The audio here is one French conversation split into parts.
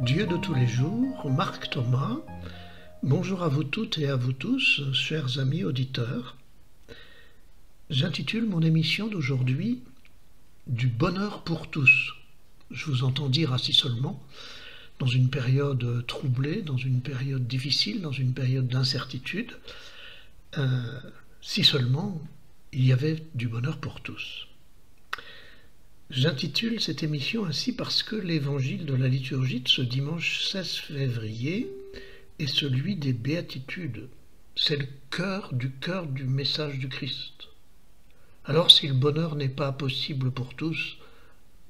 Dieu de tous les jours, Marc Thomas. Bonjour à vous toutes et à vous tous, chers amis auditeurs. J'intitule mon émission d'aujourd'hui « Du bonheur pour tous ». Je vous entends dire ainsi seulement, dans une période troublée, dans une période difficile, dans une période d'incertitude, si seulement il y avait du bonheur pour tous. J'intitule cette émission ainsi parce que l'évangile de la liturgie de ce dimanche 16 février est celui des béatitudes. C'est le cœur du message du Christ. Alors si le bonheur n'est pas possible pour tous,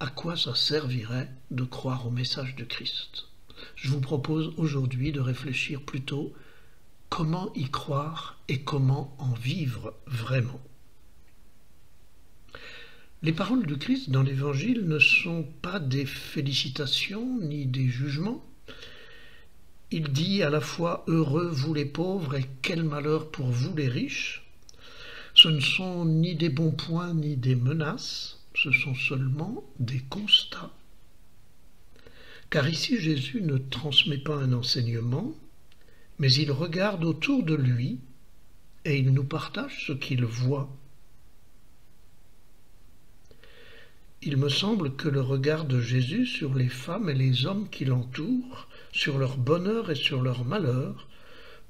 à quoi ça servirait de croire au message du Christ? Je vous propose aujourd'hui de réfléchir plutôt comment y croire et comment en vivre vraiment. Les paroles du Christ dans l'Évangile ne sont pas des félicitations ni des jugements. Il dit à la fois « Heureux vous les pauvres et quel malheur pour vous les riches ». Ce ne sont ni des bons points ni des menaces, ce sont seulement des constats. Car ici Jésus ne transmet pas un enseignement, mais il regarde autour de lui et il nous partage ce qu'il voit. Il me semble que le regard de Jésus sur les femmes et les hommes qui l'entourent, sur leur bonheur et sur leur malheur,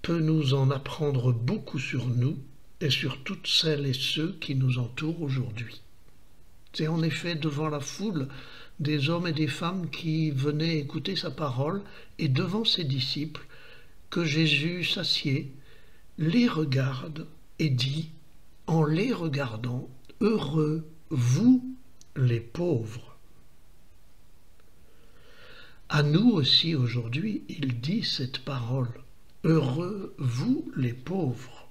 peut nous en apprendre beaucoup sur nous et sur toutes celles et ceux qui nous entourent aujourd'hui. C'est en effet devant la foule des hommes et des femmes qui venaient écouter sa parole et devant ses disciples que Jésus s'assied, les regarde et dit, en les regardant, « Heureux vous les pauvres ». À nous aussi aujourd'hui, il dit cette parole, « Heureux vous les pauvres ».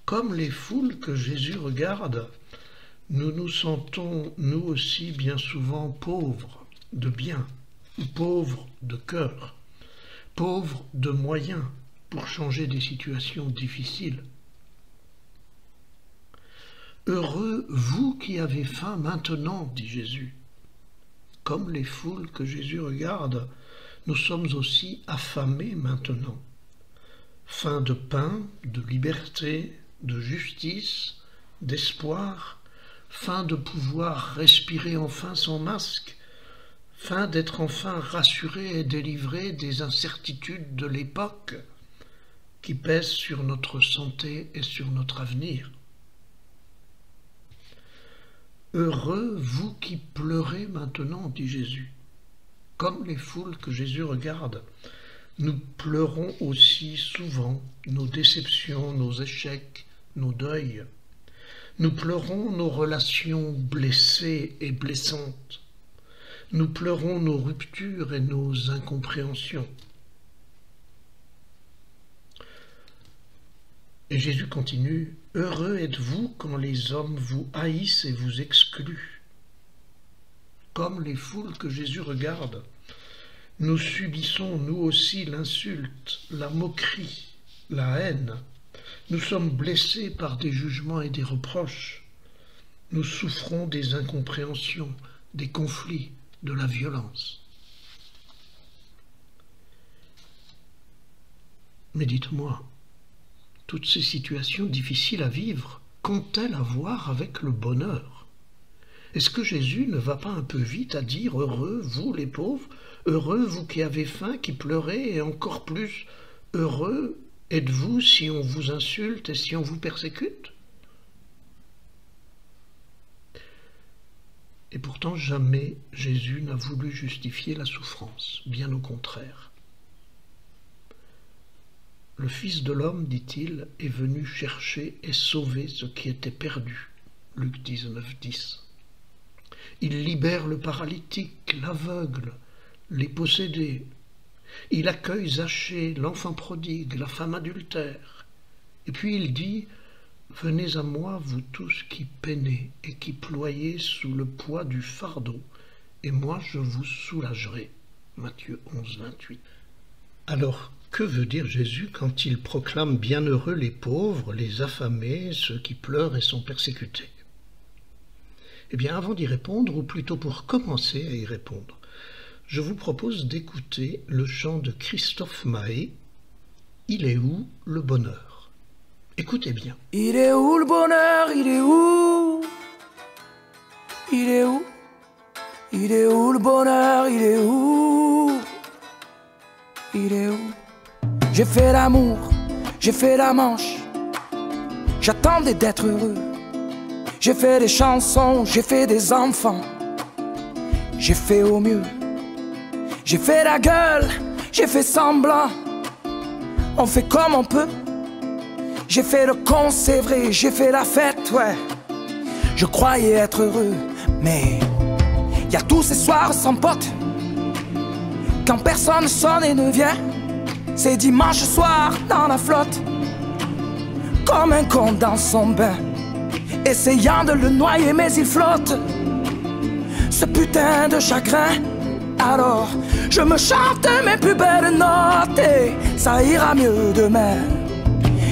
Comme les foules que Jésus regarde, nous nous sentons nous aussi bien souvent pauvres de bien, ou pauvres de cœur, pauvres de moyens pour changer des situations difficiles. Heureux vous qui avez faim maintenant, dit Jésus. Comme les foules que Jésus regarde, nous sommes aussi affamés maintenant. Faim de pain, de liberté, de justice, d'espoir, faim de pouvoir respirer enfin sans masque, faim d'être enfin rassurés et délivrés des incertitudes de l'époque qui pèsent sur notre santé et sur notre avenir. Heureux vous qui pleurez maintenant, dit Jésus. Comme les foules que Jésus regarde, nous pleurons aussi souvent nos déceptions, nos échecs, nos deuils. Nous pleurons nos relations blessées et blessantes. Nous pleurons nos ruptures et nos incompréhensions. Et Jésus continue, « Heureux êtes-vous quand les hommes vous haïssent et vous excluent. » Comme les foules que Jésus regarde, nous subissons nous aussi l'insulte, la moquerie, la haine. Nous sommes blessés par des jugements et des reproches. Nous souffrons des incompréhensions, des conflits, de la violence. Mais dites-moi, toutes ces situations difficiles à vivre, qu'ont-elles à voir avec le bonheur? Est-ce que Jésus ne va pas un peu vite à dire « Heureux, vous les pauvres, heureux, vous qui avez faim, qui pleurez, et encore plus, heureux êtes-vous si on vous insulte et si on vous persécute ?» Et pourtant jamais Jésus n'a voulu justifier la souffrance, bien au contraire. Le Fils de l'homme, dit-il, est venu chercher et sauver ce qui était perdu. Luc 19, 10. Il libère le paralytique, l'aveugle, les possédés. Il accueille Zachée, l'enfant prodigue, la femme adultère. Et puis il dit « Venez à moi, vous tous qui peinez et qui ployez sous le poids du fardeau, et moi je vous soulagerai. » Matthieu 11, 28. Alors, que veut dire Jésus quand il proclame « Bienheureux les pauvres, les affamés, ceux qui pleurent et sont persécutés » Eh bien, avant d'y répondre, ou plutôt pour commencer à y répondre, je vous propose d'écouter le chant de Christophe Mahé, « Il est où le bonheur ?» Écoutez bien. Il est où le bonheur? Il est où? Il est où? Il est où le bonheur? Il est où? Il est où? J'ai fait l'amour, j'ai fait la manche, j'attendais d'être heureux. J'ai fait des chansons, j'ai fait des enfants, j'ai fait au mieux. J'ai fait la gueule, j'ai fait semblant, on fait comme on peut. J'ai fait le con, c'est vrai, j'ai fait la fête, ouais. Je croyais être heureux, mais y a tous ces soirs sans pote, quand personne sonne et ne vient. C'est dimanche soir dans la flotte, comme un con dans son bain, essayant de le noyer mais il flotte, ce putain de chagrin. Alors je me chante mes plus belles notes et ça ira mieux demain.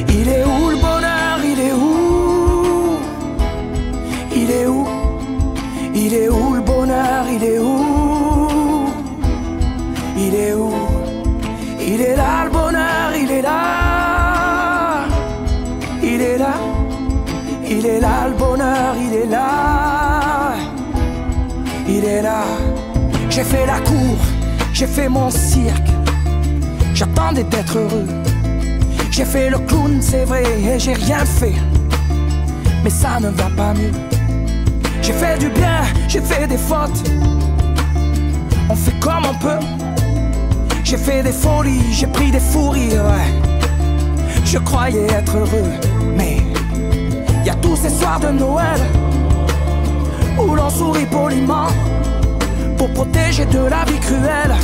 Il est où le bonheur? Il est où? Il est où? Il est où le bonheur? Il est où? Il est où? Il est là le bonheur, il est là. Il est là. Il est là le bonheur, il est là. Il est là. J'ai fait la cour, j'ai fait mon cirque, j'attendais d'être heureux. J'ai fait le clown, c'est vrai, et j'ai rien fait, mais ça ne va pas mieux. J'ai fait du bien, j'ai fait des fautes, on fait comme on peut. J'ai fait des folies, j'ai pris des fous rires, ouais. Je croyais être heureux, mais y a tous ces soirs de Noël où l'on sourit poliment pour protéger de la vie cruelle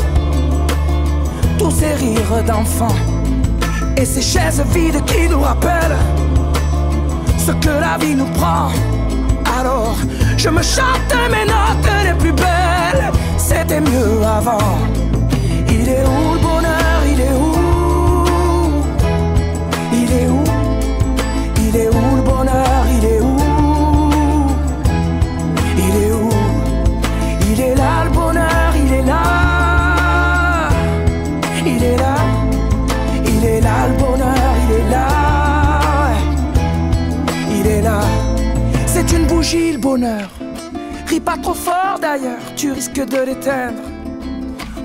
tous ces rires d'enfants et ces chaises vides qui nous rappellent ce que la vie nous prend. Alors je me chante mes notes les plus belles, c'était mieux avant. Il est où le bonheur? Il est où? Il est où? Il est où le bonheur? Il est où? Il est où? Il est là le bonheur, il est là. Il est là. Il est là le bonheur, il est là. Il est là. C'est une bougie le bonheur. Ris pas trop fort d'ailleurs, tu risques de l'éteindre.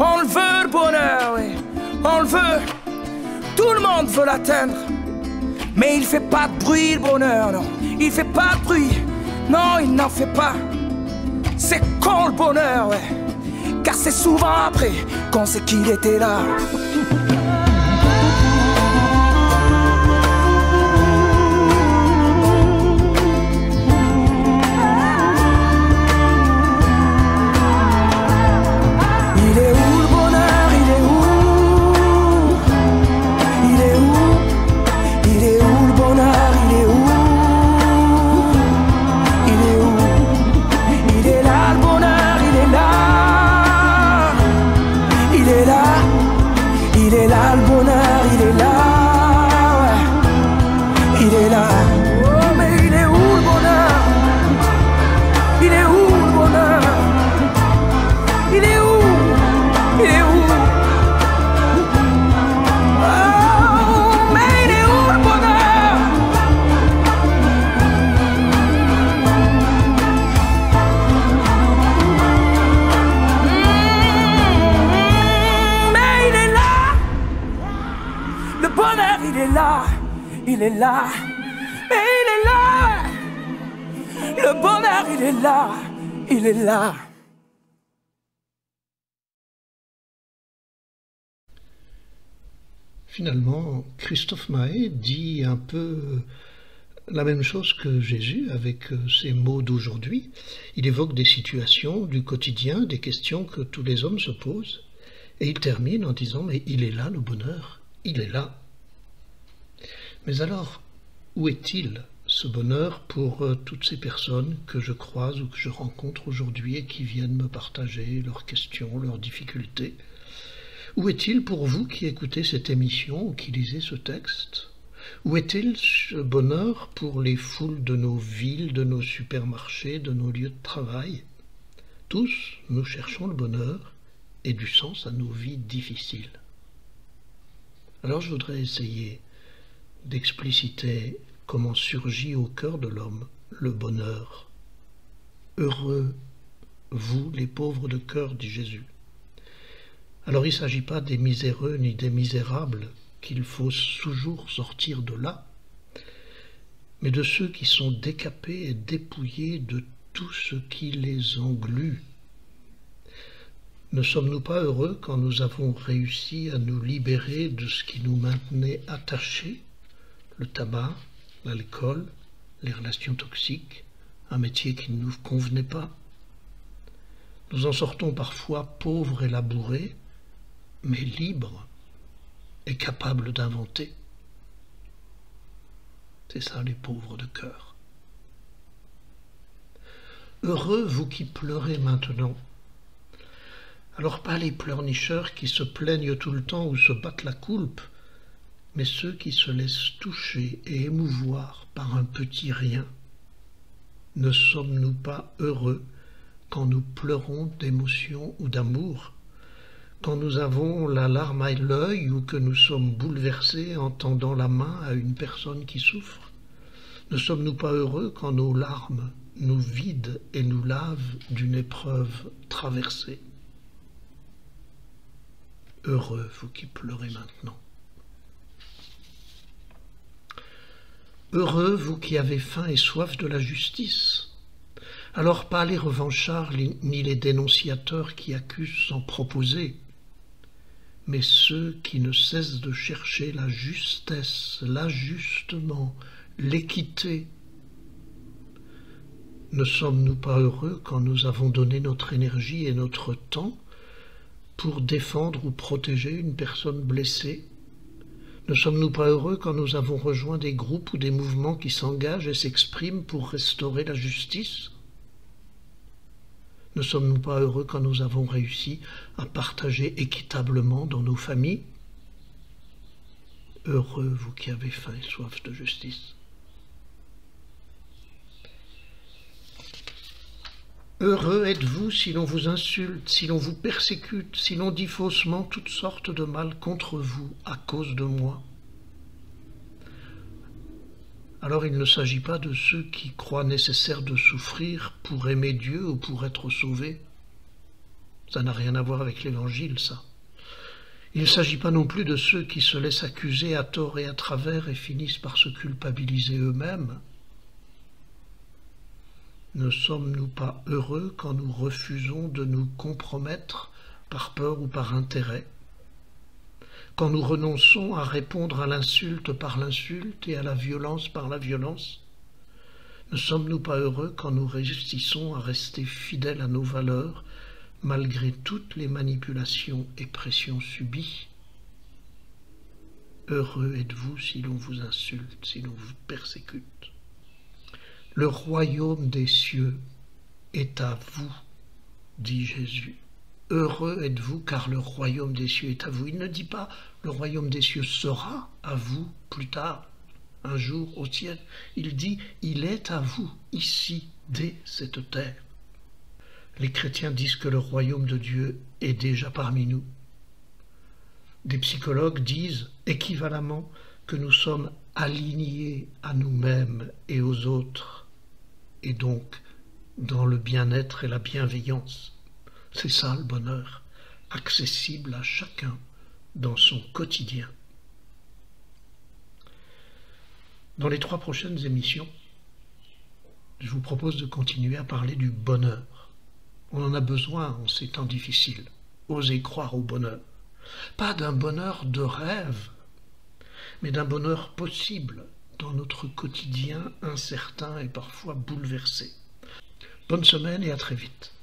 On le veut le bonheur, oui, on le veut. Tout le monde veut l'atteindre. Mais il fait pas de bruit le bonheur, non. Il fait pas de bruit, non, il n'en fait pas. C'est con le bonheur, ouais. Car c'est souvent après qu'on sait qu'il était là. Il est là, mais il est là. Le bonheur, il est là, il est là. Finalement, Christophe Mahé dit un peu la même chose que Jésus avec ses mots d'aujourd'hui. Il évoque des situations du quotidien, des questions que tous les hommes se posent, et il termine en disant « Mais il est là le bonheur, il est là ». Mais alors, où est-il, ce bonheur, pour toutes ces personnes que je croise ou que je rencontre aujourd'hui et qui viennent me partager leurs questions, leurs difficultés? Où est-il pour vous qui écoutez cette émission ou qui lisez ce texte? Où est-il ce bonheur pour les foules de nos villes, de nos supermarchés, de nos lieux de travail? Tous, nous cherchons le bonheur, et du sens à nos vies difficiles. Alors je voudrais essayer d'expliciter comment surgit au cœur de l'homme le bonheur. Heureux, vous les pauvres de cœur, dit Jésus. Alors il ne s'agit pas des miséreux ni des misérables qu'il faut toujours sortir de là, mais de ceux qui sont décapés et dépouillés de tout ce qui les englue. Ne sommes-nous pas heureux quand nous avons réussi à nous libérer de ce qui nous maintenait attachés, le tabac, l'alcool, les relations toxiques, un métier qui ne nous convenait pas? Nous en sortons parfois pauvres et labourés, mais libres et capables d'inventer. C'est ça les pauvres de cœur. Heureux vous qui pleurez maintenant. Alors pas les pleurnicheurs qui se plaignent tout le temps ou se battent la coulpe, mais ceux qui se laissent toucher et émouvoir par un petit rien. Ne sommes-nous pas heureux quand nous pleurons d'émotion ou d'amour, quand nous avons la larme à l'œil ou que nous sommes bouleversés en tendant la main à une personne qui souffre? Ne sommes-nous pas heureux quand nos larmes nous vident et nous lavent d'une épreuve traversée? Heureux, vous qui pleurez maintenant. Heureux, vous qui avez faim et soif de la justice. Alors pas les revanchards ni les dénonciateurs qui accusent sans proposer, mais ceux qui ne cessent de chercher la justesse, l'ajustement, l'équité. Ne sommes-nous pas heureux quand nous avons donné notre énergie et notre temps pour défendre ou protéger une personne blessée? Ne sommes-nous pas heureux quand nous avons rejoint des groupes ou des mouvements qui s'engagent et s'expriment pour restaurer la justice? Ne sommes-nous pas heureux quand nous avons réussi à partager équitablement dans nos familles? Heureux, vous qui avez faim et soif de justice. Heureux êtes-vous si l'on vous insulte, si l'on vous persécute, si l'on dit faussement toutes sortes de mal contre vous à cause de moi. Alors il ne s'agit pas de ceux qui croient nécessaire de souffrir pour aimer Dieu ou pour être sauvés. Ça n'a rien à voir avec l'Évangile, ça. Il ne s'agit pas non plus de ceux qui se laissent accuser à tort et à travers et finissent par se culpabiliser eux-mêmes. Ne sommes-nous pas heureux quand nous refusons de nous compromettre par peur ou par intérêt? Quand nous renonçons à répondre à l'insulte par l'insulte et à la violence par la violence? Ne sommes-nous pas heureux quand nous réussissons à rester fidèles à nos valeurs malgré toutes les manipulations et pressions subies? Heureux êtes-vous si l'on vous insulte, si l'on vous persécute. Le royaume des cieux est à vous, dit Jésus. Heureux êtes-vous car le royaume des cieux est à vous. Il ne dit pas le royaume des cieux sera à vous plus tard, un jour au ciel. Il dit il est à vous, ici, dès cette terre. Les chrétiens disent que le royaume de Dieu est déjà parmi nous. Des psychologues disent équivalemment que nous sommes alignés à nous-mêmes et aux autres, et donc dans le bien-être et la bienveillance. C'est ça le bonheur, accessible à chacun dans son quotidien. Dans les 3 prochaines émissions, je vous propose de continuer à parler du bonheur. On en a besoin en ces temps difficiles. Osez croire au bonheur. Pas d'un bonheur de rêve, mais d'un bonheur possible dans notre quotidien incertain et parfois bouleversé. Bonne semaine et à très vite.